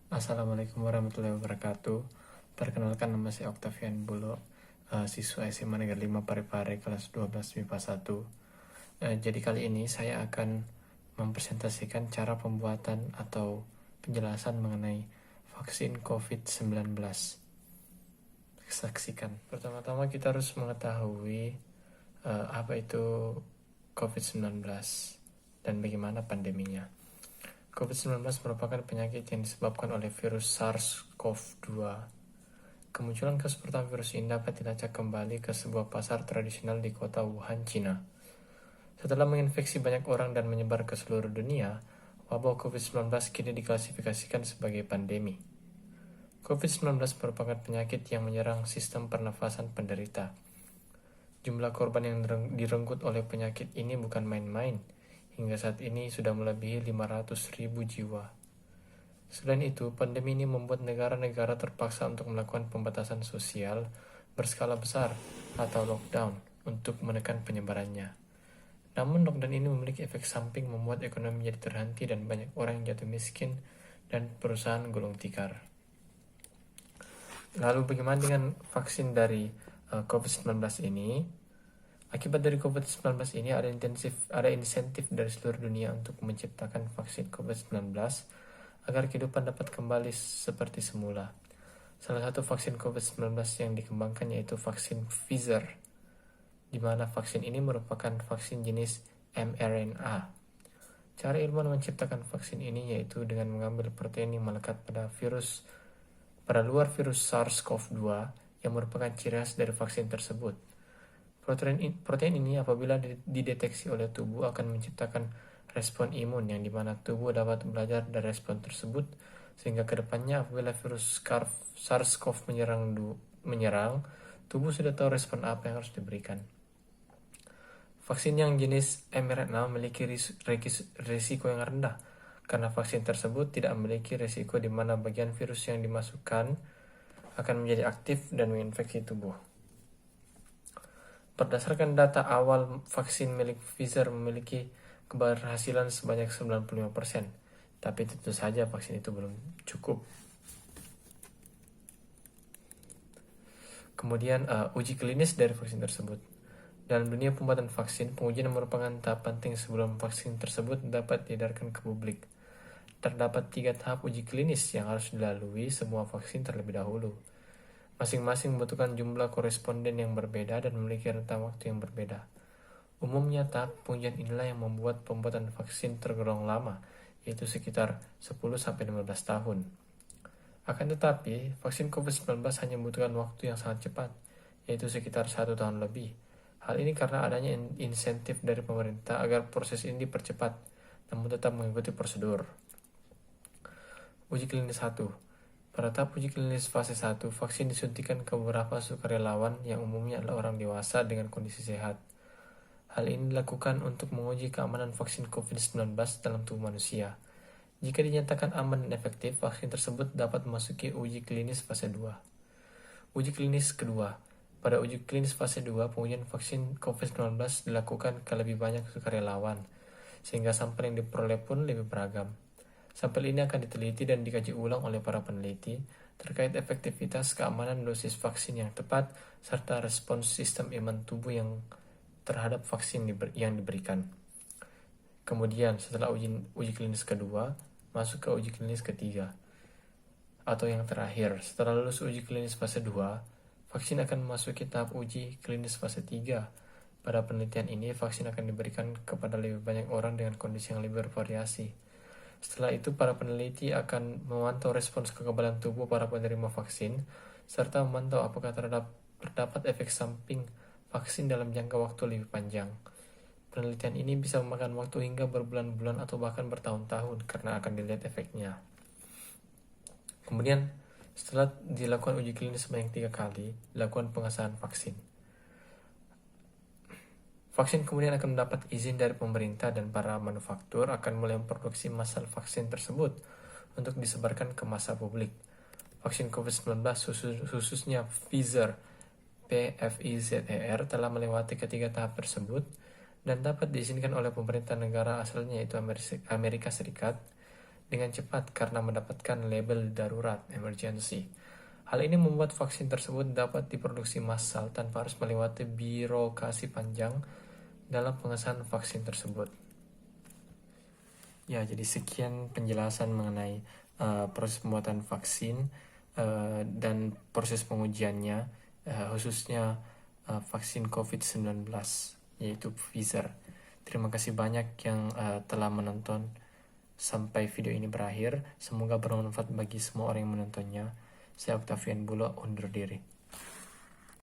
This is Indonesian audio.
Assalamualaikum warahmatullahi wabarakatuh. Perkenalkan, nama saya Octavian Bulo, siswa SMA Negeri 5 Parepare kelas 12 MIPA 1. Jadi kali ini saya akan mempresentasikan cara pembuatan atau penjelasan mengenai vaksin COVID-19. Saksikan. Pertama-tama kita harus mengetahui apa itu COVID-19 dan bagaimana pandeminya. COVID-19 merupakan penyakit yang disebabkan oleh virus SARS-CoV-2. Kemunculan kasus pertama virus ini dapat dilacak kembali ke sebuah pasar tradisional di kota Wuhan, Cina. Setelah menginfeksi banyak orang dan menyebar ke seluruh dunia, wabah COVID-19 kini diklasifikasikan sebagai pandemi. COVID-19 merupakan penyakit yang menyerang sistem pernafasan penderita. Jumlah korban yang direnggut oleh penyakit ini bukan main-main. Hingga saat ini sudah melebihi 500.000 jiwa. Selain itu, pandemi ini membuat negara-negara terpaksa untuk melakukan pembatasan sosial berskala besar atau lockdown untuk menekan penyebarannya. Namun lockdown ini memiliki efek samping membuat ekonomi menjadi terhenti dan banyak orang yang jatuh miskin dan perusahaan gulung tikar. Lalu bagaimana dengan vaksin dari COVID-19 ini? Akibat dari COVID-19 ini ada insentif dari seluruh dunia untuk menciptakan vaksin COVID-19 agar kehidupan dapat kembali seperti semula. Salah satu vaksin COVID-19 yang dikembangkan yaitu vaksin Pfizer, di mana vaksin ini merupakan vaksin jenis mRNA. Cara ilmuwan menciptakan vaksin ini yaitu dengan mengambil protein yang melekat pada luar virus SARS-CoV-2 yang merupakan ciri khas dari vaksin tersebut. Protein ini apabila dideteksi oleh tubuh akan menciptakan respon imun yang dimana tubuh dapat belajar dari respon tersebut sehingga kedepannya apabila virus SARS-CoV menyerang, tubuh sudah tahu respon apa yang harus diberikan. Vaksin yang jenis mRNA memiliki risiko yang rendah karena vaksin tersebut tidak memiliki risiko di mana bagian virus yang dimasukkan akan menjadi aktif dan menginfeksi tubuh. Berdasarkan data awal, vaksin milik Pfizer memiliki keberhasilan sebanyak 95%, tapi tentu saja vaksin itu belum cukup. Kemudian uji klinis dari vaksin tersebut. Dalam dunia pembuatan vaksin, pengujian merupakan tahap penting sebelum vaksin tersebut dapat diedarkan ke publik. Terdapat 3 tahap uji klinis yang harus dilalui semua vaksin terlebih dahulu. Masing-masing membutuhkan jumlah koresponden yang berbeda dan memiliki rentang waktu yang berbeda. Umumnya tahap pengujian inilah yang membuat pembuatan vaksin tergolong lama, yaitu sekitar 10-15 tahun. Akan tetapi, vaksin COVID-19 hanya membutuhkan waktu yang sangat cepat, yaitu sekitar 1 tahun lebih. Hal ini karena adanya insentif dari pemerintah agar proses ini dipercepat, namun tetap mengikuti prosedur. Uji klinis 1. Pada tahap uji klinis fase 1, vaksin disuntikan ke beberapa sukarelawan yang umumnya adalah orang dewasa dengan kondisi sehat. Hal ini dilakukan untuk menguji keamanan vaksin COVID-19 dalam tubuh manusia. Jika dinyatakan aman dan efektif, vaksin tersebut dapat memasuki uji klinis fase 2. Uji klinis kedua. Pada uji klinis fase 2, pengujian vaksin COVID-19 dilakukan ke lebih banyak sukarelawan, sehingga sampel yang diperoleh pun lebih beragam. Sampel ini akan diteliti dan dikaji ulang oleh para peneliti terkait efektivitas keamanan dosis vaksin yang tepat serta respons sistem imun tubuh yang terhadap vaksin yang diberikan. Kemudian setelah uji klinis kedua, masuk ke uji klinis ketiga atau yang terakhir. Setelah lulus uji klinis fase 2, vaksin akan memasuki tahap uji klinis fase 3. Pada penelitian ini, vaksin akan diberikan kepada lebih banyak orang dengan kondisi yang lebih bervariasi. Setelah itu, para peneliti akan memantau respons kekebalan tubuh para penerima vaksin, serta memantau apakah terdapat efek samping vaksin dalam jangka waktu lebih panjang. Penelitian ini bisa memakan waktu hingga berbulan-bulan atau bahkan bertahun-tahun karena akan dilihat efeknya. Kemudian, setelah dilakukan uji klinis sebanyak 3 kali, dilakukan pengesahan vaksin. Vaksin kemudian akan mendapat izin dari pemerintah dan para manufaktur akan mulai memproduksi massal vaksin tersebut untuk disebarkan ke massa publik. Vaksin COVID-19 khususnya Pfizer PFIZER telah melewati ketiga tahap tersebut dan dapat diizinkan oleh pemerintah negara asalnya yaitu Amerika Serikat dengan cepat karena mendapatkan label darurat emergency. Hal ini membuat vaksin tersebut dapat diproduksi massal tanpa harus melewati birokrasi panjang dalam pengesahan vaksin tersebut. Ya, jadi sekian penjelasan mengenai proses pembuatan vaksin dan proses pengujiannya, khususnya vaksin COVID-19, yaitu Pfizer. Terima kasih banyak yang telah menonton sampai video ini berakhir. Semoga bermanfaat bagi semua orang yang menontonnya. Saya Octavian Bulog undur diri.